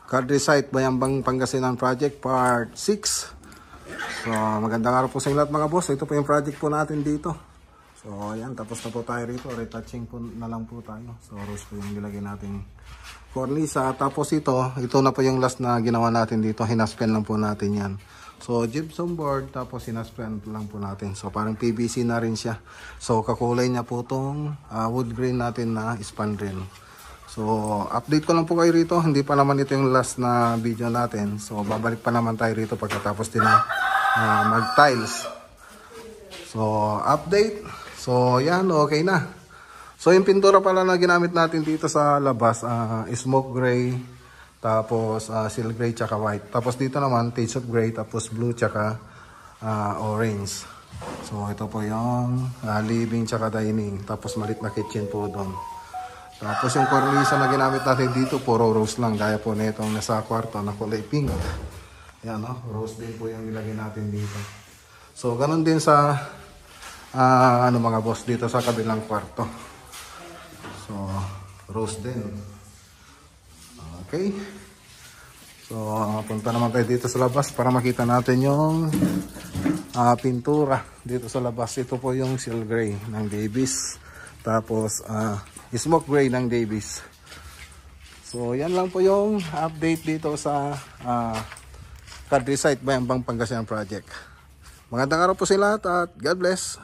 Country Site Bayambang Pangasinan Project Part 6. So magandang araw po sa lahat mga boss. Ito po yung project po natin dito. So ayan, tapos na po tayo rito. Retouching po na lang po tayo. So rose po yung nilagay nating cornisa. Tapos ito na po yung last na ginawa natin dito. Hinaspen lang po natin yan. So gypsum board, tapos hinaspen lang po natin. So parang PVC na rin siya. So kakulay niya po itong wood grain natin na spandrel. So update ko lang po kayo rito. Hindi pa naman ito yung last na video natin. So babalik pa naman tayo rito pagkatapos din na mag tiles. So update. So yan, okay na. So yung pintura pala na ginamit natin dito sa labas, smoke gray, tapos seal gray tsaka white. Tapos dito naman taste of gray, tapos blue tsaka orange. So ito po yung living tsaka dining. Tapos malit na kitchen po doon. Tapos yung cornisa na ginamit natin dito, puro rose lang. Gaya po na itong nasa kwarto na kulay pink. Yan o, rose din po yung nilagay natin dito. So ganun din sa mga boss dito sa kabilang kwarto. So rose din. Okay. So punta naman tayo dito sa labas para makita natin yung pintura dito sa labas. Ito po yung seal gray ng Davis. Tapos smoke gray ng Davis. So yan lang po yung update dito sa Country Site Bayambang Pangasinan Project. Magandang araw po sa lahat at God bless.